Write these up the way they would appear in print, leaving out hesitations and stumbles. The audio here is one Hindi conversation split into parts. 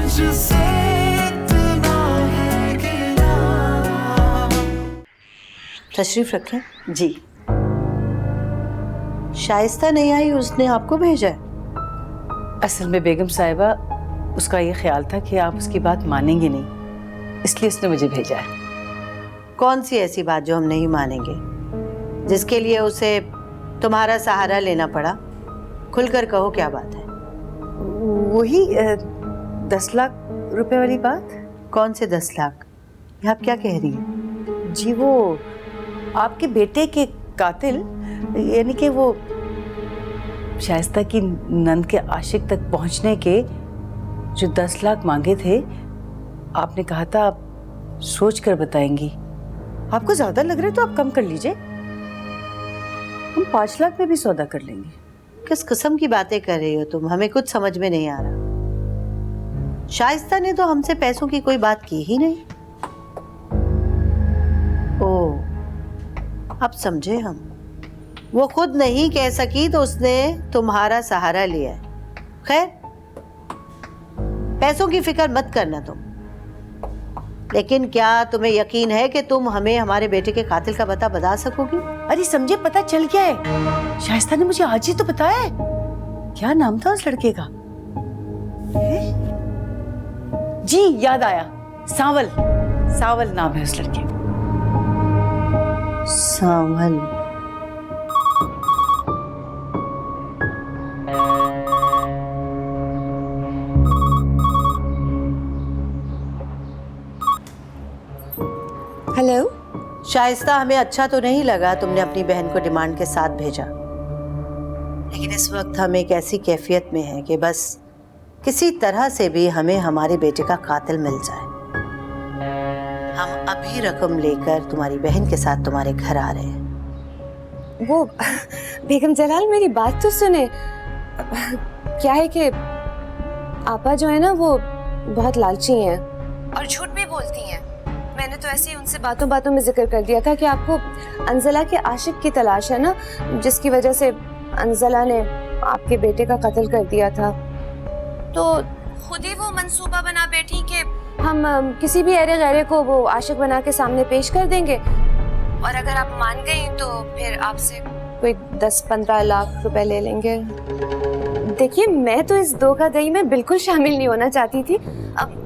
मुझसे इतना है गिला। तशरीफ रखें। जी। शाइस्ता नहीं आई, उसने आपको भेजा है? असल में बेगम साहिबा, उसका ये ख्याल था कि आप उसकी बात मानेंगे नहीं, इसलिए उसने मुझे भेजा है। कौन सी ऐसी बात जो हम नहीं मानेंगे, जिसके लिए उसे तुम्हारा सहारा लेना पड़ा? खुलकर कहो, क्या बात है? वही 10 लाख रुपए वाली बात। कौन से 10 लाख? ये आप क्या कह रही हैं? जी, वो आपके बेटे के कातिल, यानी कि वो शाइस्ता की नंद के आशिक तक पहुंचने के जो 10 लाख मांगे थे, आपने कहा था आप सोच कर बताएंगी। आपको ज्यादा लग रहा है तो आप कम कर लीजिए, हम 5 लाख में भी सौदा कर लेंगे। किस किस्म की बातें कर रही हो तुम? हमें कुछ समझ में नहीं आ रहा। शाइस्ता ने तो हमसे पैसों की कोई बात की ही नहीं। ओह, अब समझे हम। वो खुद नहीं कह सकी तो उसने तुम्हारा सहारा लिया है। खैर, पैसों की फिक्र मत करना तुम। लेकिन क्या तुम्हें यकीन है कि तुम हमें हमारे बेटे के कातिल का पता बता सकोगी? अरे समझे, पता चल गया है। शाइस्ता ने मुझे आज ही तो बताया है। क्या नाम था उस लड़के का? जी, याद आया, सांवल। सांवल नाम है उस लड़के का। सांवल। हेलो। शाइस्ता, हमें अच्छा तो नहीं लगा तुमने अपनी बहन को डिमांड के साथ भेजा, लेकिन इस वक्त हम एक ऐसी कैफियत में हैं कि बस किसी तरह से भी हमें हमारे बेटे का कातिल मिल जाए। हम अभी रकम लेकर तुम्हारी बहन के साथ तुम्हारे घर आ रहे हैं। वो बेगम जलाल, मेरी बात तो सुने। क्या है कि आपा जो है ना, वो बहुत लालची हैं और झूठ भी बोलती हैं। मैंने तो ऐसे ही उनसे बातों बातों में जिक्र कर दिया था कि आपको अंजला के आशिक की तलाश है ना, जिसकी वजह से अंजला ने आपके बेटे का कत्ल कर दिया था। तो खुद ही वो मंसूबा बना बैठी कि हम किसी भी अरे गैरे को वो आशिक बना के सामने पेश कर देंगे, और अगर आप मान गई तो फिर आपसे कोई 10-15 लाख रुपए ले लेंगे। देखिए, मैं तो इस धोखाधड़ी में बिल्कुल शामिल नहीं होना चाहती थी। अब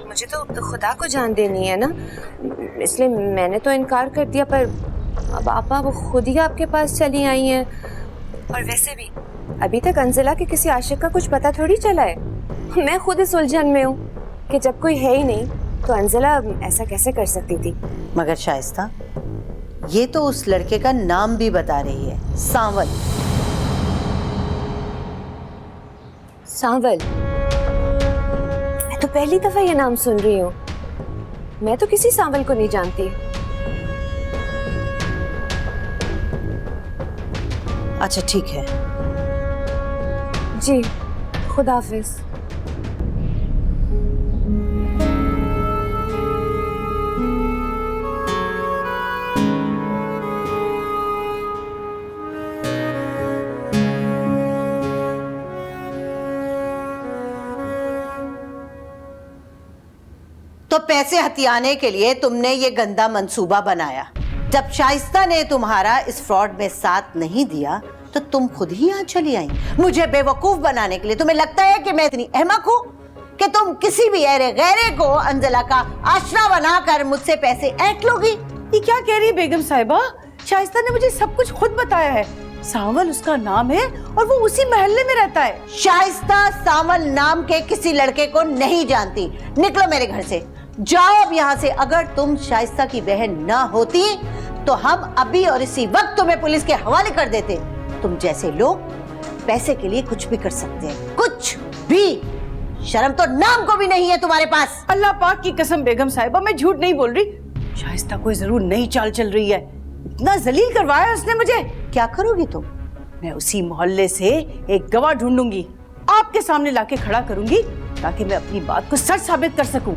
मुझे तो खुदा को जान देनी है ना, इसलिए मैंने तो इनकार कर दिया। पर अब आपा वो खुद ही आपके पास चली आई हैं, और वैसे भी अभी तक अंजला के किसी आशिक का कुछ पता थोड़ी चला है। मैं खुद इस उलझन में हूँ कि जब कोई है ही नहीं तो अंजला ऐसा कैसे कर सकती थी। मगर शाइस्ता, ये तो उस लड़के का नाम भी बता रही है, सांवल। सांवल? मैं तो पहली दफा ये नाम सुन रही हूँ। मैं तो किसी सांवल को नहीं जानती। अच्छा ठीक है। जी, खुदा हाफिज। तो पैसे हथियाने के लिए तुमने ये गंदा मंसूबा बनाया। जब शाइस्ता ने तुम्हारा इस फ्रॉड में साथ नहीं दिया तो तुम खुद ही यहाँ चली आई मुझे बेवकूफ बनाने के लिए। तुम्हें लगता है कि मैं इतनी अहमक हूँ कि तुम किसी भी अरे गैरे को अंजला का आश्रा बनाकर मुझसे पैसे ऐंठ लोगी? ये क्या कह रही है बेगम साहिबा? शाइस्ता ने मुझे सब कुछ खुद बताया है। सांवल उसका नाम है और वो उसी मोहल्ले में रहता है। शाइस्ता सांवल नाम के किसी लड़के को नहीं जानती। निकलो मेरे घर से, जाओ अब यहाँ से। अगर तुम शाइस्ता की बहन ना होती तो हम अभी और इसी वक्त तुम्हें पुलिस के हवाले कर देते। तुम जैसे लोग पैसे के लिए कुछ भी कर सकते हैं, कुछ भी। शर्म तो नाम को भी नहीं है तुम्हारे पास। अल्लाह पाक की कसम बेगम साहिबा, मैं झूठ नहीं बोल रही। शाइस्ता कोई जरूर नई चाल चल रही है। इतना जलील करवाया उसने मुझे। क्या करोगी तुम? मैं उसी मोहल्ले से एक गवाह ढूंढूंगी, आपके सामने लाके खड़ा करूंगी ताकि मैं अपनी बात को सच साबित कर सकूं।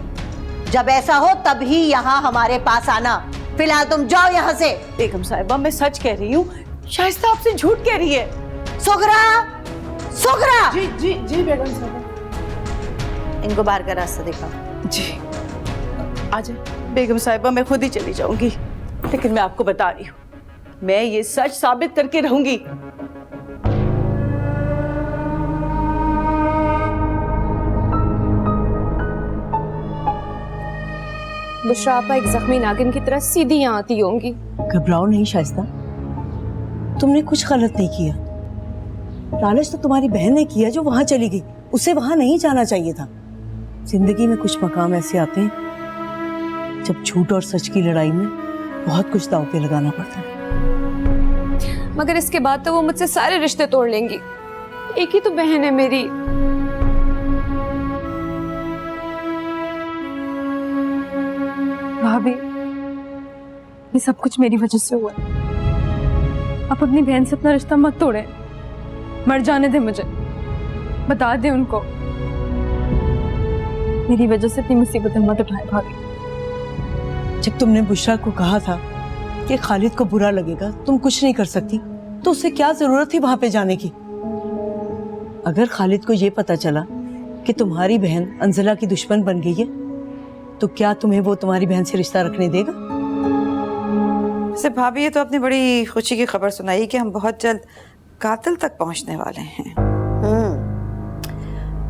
जब ऐसा हो तब ही यहाँ हमारे पास आना। फिलहाल तुम जाओ यहाँ से। बेगम साहिबा, मैं सच कह रही हूँ, शाइस्ता आपसे झूठ कह रही है। सुगरा, सुगरा। जी जी जी बेगम साहिबा। इनको बाहर का रास्ता दिखाओ। जी आ जाए बेगम साहिबा, मैं खुद ही चली जाऊंगी, लेकिन मैं आपको बता रही हूँ, मैं ये सच साबित करके रहूंगी। बुशरा आपा एक जख्मी नागिन की तरह सीधी यहाँ आती होंगी। घबराओ नहीं शाइस्ता, तुमने कुछ गलत नहीं किया। लालच तो तुम्हारी बहन ने किया जो वहां चली गई, उसे वहां नहीं जाना चाहिए था। जिंदगी में कुछ मकाम ऐसे आते हैं जब झूठ और सच की लड़ाई में बहुत कुछ दांव पे लगाना पड़ता है। मगर इसके बाद तो वो मुझसे सारे रिश्ते तोड़ लेंगी। एक ही तो बहन है मेरी। भाभी, ये सब कुछ मेरी वजह से हुआ है। आप अपनी बहन से अपना रिश्ता मत तोड़े, मर जाने दे मुझे, बता दे उनको। मेरी वजह से इतनी मुसीबतें मत उठाए भाभी। जब तुमने बुशरा को कहा था कि खालिद को बुरा लगेगा, तुम कुछ नहीं कर सकती, तो उसे क्या जरूरत थी वहां पे जाने की? अगर खालिद को ये पता चला कि तुम्हारी बहन अंजला की दुश्मन बन गई है, तो क्या तुम्हें वो तुम्हारी बहन से रिश्ता रखने देगा? वैसे भाभी, ये तो अपनी बड़ी खुशी की खबर सुनाई कि हम बहुत जल्द कातिल तक पहुंचने वाले हैं।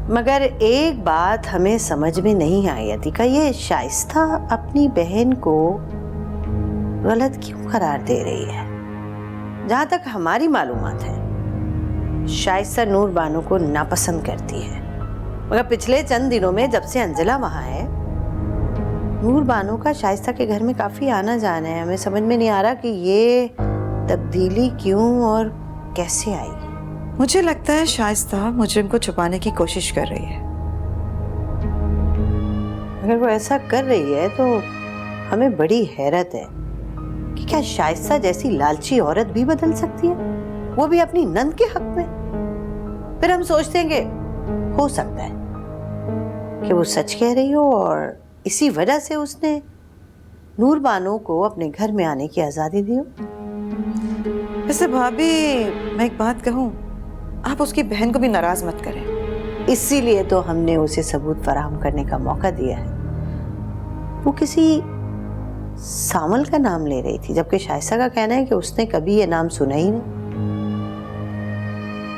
मगर एक बात हमें समझ में नहीं आई अतिका, ये शाइस्ता अपनी बहन को गलत क्यों करार दे रही है? जहां तक हमारी मालूमात है, शाइस्ता नूर बानो को नापसंद करती है। मगर पिछले चंद दिनों में जब से अंजला वहां है, नूर बानो का शाइस्ता के घर में काफी आना जाना है। हमें समझ में नहीं आ रहा कि ये तब्दीली क्यों और कैसे आई। मुझे लगता है शाइस्ता मुजरिम को छुपाने की कोशिश कर रही है। अगर वो ऐसा कर रही है तो हमें बड़ी हैरत है कि क्या शाइस्ता जैसी लालची औरत भी बदल सकती है, वो भी अपनी नंद के हक में? फिर हम सोचते हैं कि हो सकता है कि वो सच कह रही हो और इसी वजह से उसने नूर बानो को अपने घर में आने की आजादी दी हो। वैसे भाभी, मैं एक बात कहूँ, आप उसकी बहन को भी नाराज मत करें। इसीलिए तो हमने उसे सबूत फराहम करने का मौका दिया है। वो किसी सामल का नाम ले रही थी, जबकि शाइस्ता का कहना है कि उसने कभी ये नाम सुना ही नहीं।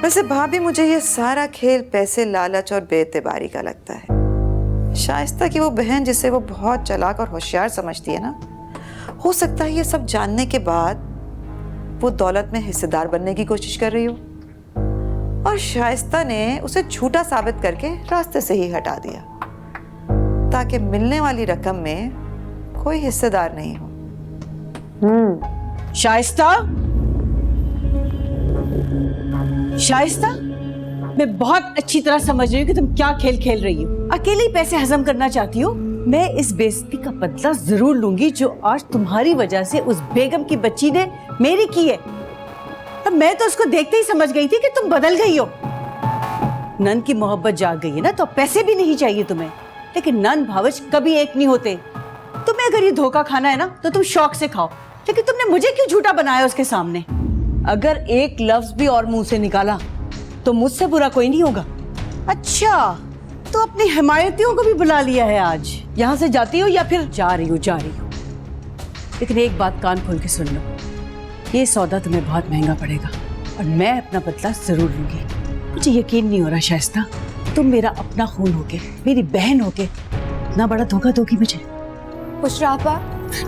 वैसे भाभी, मुझे ये सारा खेल पैसे, लालच और बेइतबारी का लगता है। शाइस्ता की वो बहन, जिसे वो बहुत चालाक और होशियार समझती है ना, हो सकता है ये सब जानने के बाद वो दौलत में हिस्सेदार बनने की कोशिश कर रही हो, और शाइस्ता ने उसे झूठा साबित करके रास्ते से ही हटा दिया, ताकि मिलने वाली रकम में कोई हिस्सेदार नहीं हो। शाइस्ता, शाइस्ता, मैं बहुत अच्छी तरह समझ रही हूँ कि तुम क्या खेल खेल रही हो। अकेले ही पैसे हजम करना चाहती हो। मैं इस बेइज्जती का बदला जरूर लूंगी जो आज तुम्हारी वजह से उस बेगम की बच्ची ने मेरी की है। अब मैं तो उसको देखते ही समझ गई थी कि तुम बदल गई हो। नंद की मोहब्बत जाग गई है ना, तो पैसे भी नहीं चाहिए तुम्हें। लेकिन नंद भावच कभी एक नहीं होते। तुम्हें अगर ये धोखा खाना है ना, तो तुम शौक से खाओ, लेकिन तुमने मुझे क्यों झूठा बनाया उसके सामने? अगर एक लफ्ज भी और मुंह से निकाला तो मुझसे बुरा कोई नहीं होगा। अच्छा, तो अपनी हिमायतियों को भी बुला लिया है आज। यहाँ से जाती हो या फिर जा रही हो? जा रही हो। लेकिन एक बात कान खोल के सुन लो, ये सौदा तुम्हें बहुत महंगा पड़ेगा और मैं अपना बदला जरूर लूंगी। मुझे यकीन नहीं हो रहा शाइस्ता, तुम मेरा अपना खून होके, मेरी बहन होके इतना बड़ा धोखा दोगी मुझे। बुशरा आपा,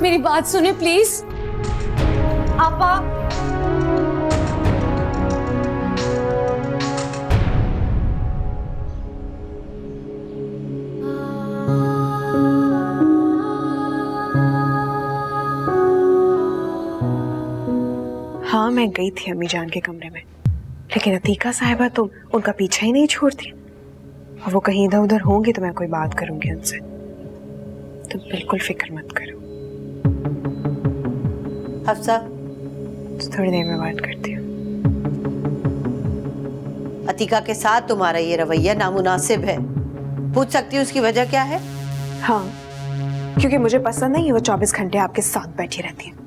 मेरी बात सुने प्लीज। आपा, हाँ, मैं गई थी अम्मी जान के कमरे में, लेकिन अतीका साहिबा तो उनका पीछा ही नहीं छोड़ती। और वो कहीं इधर उधर होंगी तो मैं कोई बात करूंगी उनसे। तो बिल्कुल फिक्र मत करो। हफ्सा, तो थोड़ी देर में बात करती हूँ। अतीका के साथ तुम्हारा ये रवैया नामुनासिब है। पूछ सकती हूँ उसकी वजह क्या है? हाँ, क्योंकि मुझे पसंद नहीं है वो 24 घंटे आपके साथ बैठी रहती है।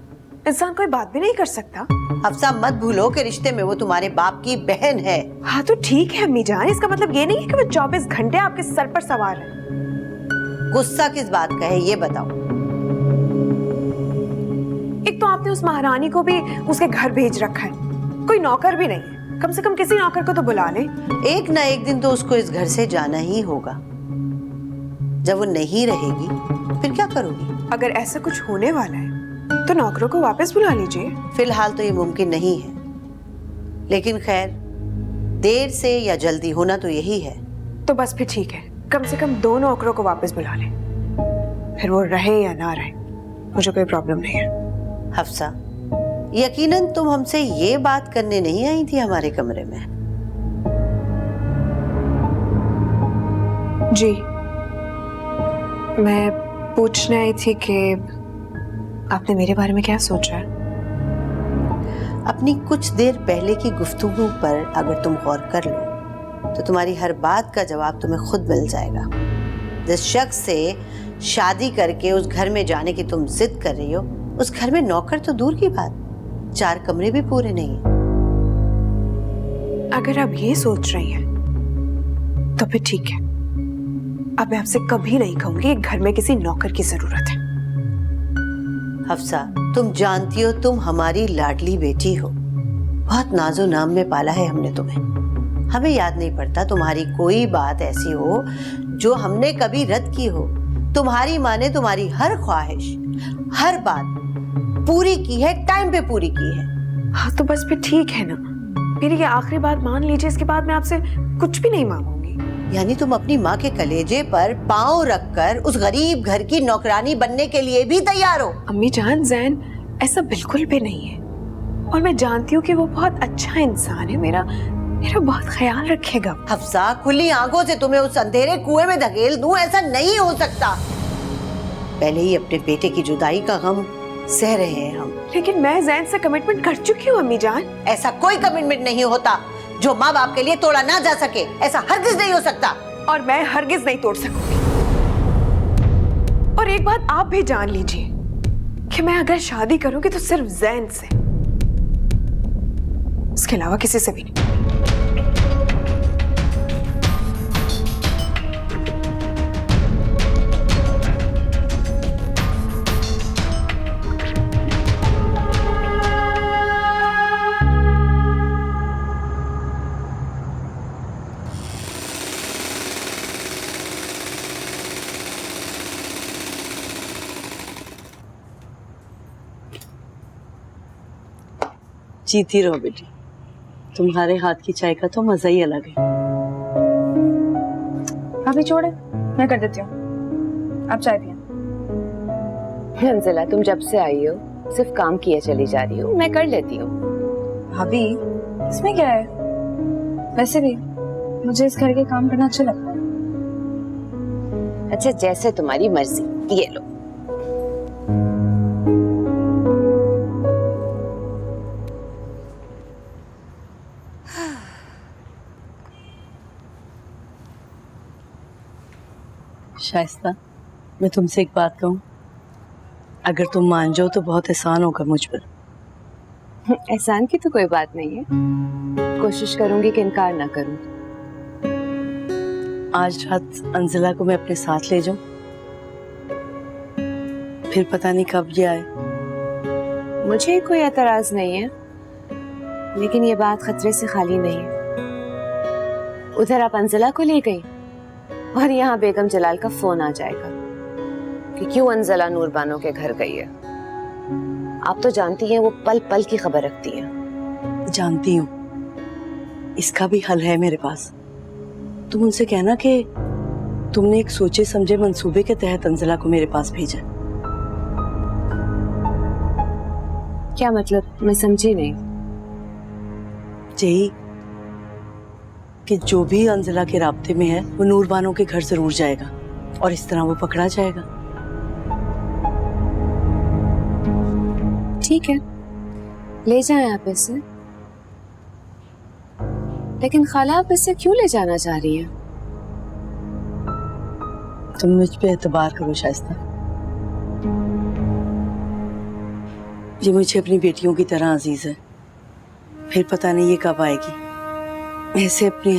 इंसान कोई बात भी नहीं कर सकता। हफ्सा मत भूलो कि रिश्ते में वो तुम्हारे बाप की बहन है। हाँ तो ठीक है अम्मी जान, इसका मतलब ये नहीं है कि वो 24 घंटे आपके सर पर सवार है। गुस्सा किस बात का है ये बताओ। एक तो आपने उस महारानी को भी उसके घर भेज रखा है, कोई नौकर भी नहीं है। कम से कम किसी नौकर को तो बुला ले। एक ना एक दिन तो उसको इस घर से जाना ही होगा। जब वो नहीं रहेगी फिर क्या करोगी? अगर ऐसा कुछ होने वाला है तो नौकरों को वापस बुला लीजिए। फिलहाल तो ये मुमकिन नहीं है, लेकिन खैर देर से या जल्दी होना तो यही है। तो बस फिर ठीक है, कम से कम 2 नौकरों को वापस बुला ले, फिर वो रहे या ना रहे मुझे कोई प्रॉब्लम नहीं है। हफ्सा, यकीनन तुम हमसे ये बात करने नहीं आई थी हमारे कमरे में। जी, मैं पूछने आई थी कि आपने मेरे बारे में क्या सोचा है। अपनी कुछ देर पहले की गुफ्तगू पर अगर तुम गौर कर लो तो तुम्हारी हर बात का जवाब तुम्हें खुद मिल जाएगा। जिस शख्स से शादी करके उस घर में जाने की तुम जिद कर रही हो, उस घर में नौकर तो दूर की बात, 4 कमरे भी पूरे नहीं है। अगर आप ये सोच रही हैं तो फिर ठीक है, अब मैं आपसे कभी नहीं कहूंगी कि घर में किसी नौकर की जरूरत है। हफ्सा, तुम जानती हो तुम हमारी लाडली बेटी हो, बहुत नाजो नाम में पाला है हमने तुम्हें। हमें याद नहीं पड़ता तुम्हारी कोई बात ऐसी हो जो हमने कभी रद्द की हो। तुम्हारी माँ ने तुम्हारी हर ख्वाहिश, हर बात पूरी की है, टाइम पे पूरी की है। हाँ तो बस फिर ठीक है ना, मेरी ये आखिरी बात मान लीजिए, इसके बाद मैं आपसे कुछ भी नहीं मांगूंगी। यानी तुम अपनी माँ के कलेजे पर पांव रखकर उस गरीब घर की नौकरानी बनने के लिए भी तैयार हो? अम्मी जान, जैन ऐसा बिल्कुल भी नहीं है, और मैं जानती हूँ कि वो बहुत अच्छा इंसान है, मेरा बहुत ख्याल रखेगा। हफ्सा, खुली आंखों से तुम्हें उस अंधेरे कुएं में धकेल दूं, ऐसा नहीं हो सकता। पहले ही अपने बेटे की जुदाई का गम सह रहे हैं हम। लेकिन मैं जैन से कमिटमेंट कर चुकी हूँ अम्मी जान। ऐसा कोई कमिटमेंट नहीं होता जो माँ बाप के लिए तोड़ा ना जा सके, ऐसा हरगिज नहीं हो सकता। और मैं हरगिज नहीं तोड़ सकूंगी। और एक बात आप भी जान लीजिए कि मैं अगर शादी करूंगी तो सिर्फ जैन से, इसके अलावा किसी से भी नहीं। जीती रहो बेटी, तुम्हारे हाथ की चाय का तो मजा ही अलग है। अभी छोड़े, मैं कर देती हूँ, आप चाय पिए। अंजला, तुम जब से आई हो सिर्फ काम किए चली जा रही हो, मैं कर लेती हूँ। भाभी इसमें क्या है, वैसे भी मुझे इस घर के काम करना अच्छा लगता है। अच्छा, जैसे तुम्हारी मर्जी, ये लो। शाइस्ता, मैं तुमसे एक बात कहूँ, अगर तुम मान जाओ तो बहुत एहसान होगा मुझ पर। एहसान की तो कोई बात नहीं है, कोशिश करूंगी कि इनकार ना करूं। आज रात अंजला को मैं अपने साथ ले जाऊं, फिर पता नहीं कब ये आए। मुझे कोई एतराज नहीं है, लेकिन ये बात खतरे से खाली नहीं है। उधर आप अंजला को ले गई और यहाँ बेगम जलाल का फोन आ जाएगा कि क्यों अंजला नूरबानो के घर गई है। आप तो जानती हैं वो पल पल की खबर रखती हैं। जानती हूँ, इसका भी हल है मेरे पास। तुम उनसे कहना कि तुमने एक सोचे समझे मंसूबे के तहत अंजला को मेरे पास भेजा। क्या मतलब, मैं समझी नहीं। यही कि जो भी अंजला के राब्ते में है वो नूरबानो के घर जरूर जाएगा और इस तरह वो पकड़ा जाएगा। ठीक है, ले जाएं आप इसे। लेकिन खाला, आप इसे क्यों ले जाना चाह रही हैं? तुम मुझ पे एतबार करो शाइस्ता, ये मुझे अपनी बेटियों की तरह अजीज है। फिर पता नहीं ये कब आएगी। मैं इसे अपने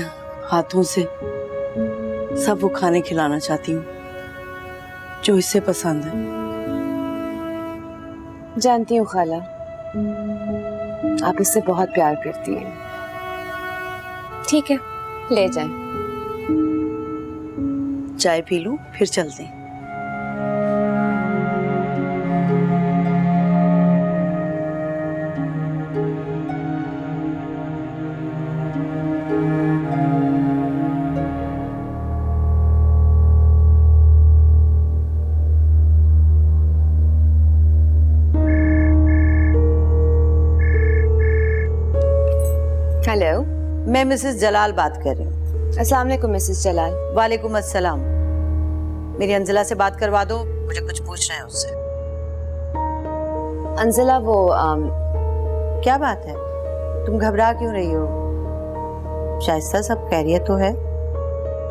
हाथों से सब वो खाने खिलाना चाहती हूँ जो इसे पसंद है। जानती हूँ खाला, आप इससे बहुत प्यार करती हैं। ठीक है, ले जाएं। चाय पी लूं फिर चलते हैं। हेलो, मैं मिसेस जलाल बात कर रही हूँ। अस्सलाम वालेकुम मिसेस जलाल। वालेकुम अस्सलाम। मेरी अंजला से बात करवा दो, मुझे कुछ पूछना है उससे। अंजला वो क्या बात है, तुम घबरा क्यों रही हो? शाइस्ता सब खैरियत तो है?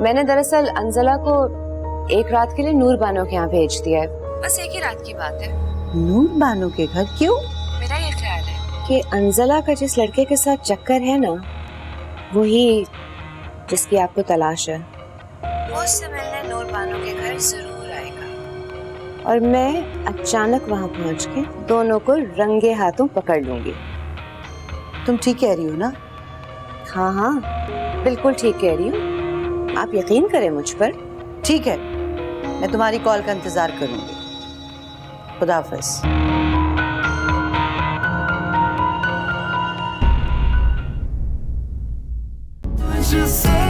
मैंने दरअसल अंजला को एक रात के लिए नूर बानो के यहाँ भेज दिया है। बस एक ही रात की बात है। नूर बानो के घर? क्यों? मेरा ये ख्याल है कि अंजला का जिस लड़के के साथ चक्कर है ना, वही जिसकी आपको तलाश है, वो उससे मिलने नूर बानो के घर जरूर आएगा और मैं अचानक वहां पहुंच के दोनों को रंगे हाथों पकड़ लूंगी। तुम ठीक कह रही हो ना? हाँ हाँ, बिल्कुल ठीक कह रही हूँ। आप यकीन करें मुझ पर। ठीक है, मैं तुम्हारी कॉल का इंतजार करूंगी। खुदा हाफिज। तुझसे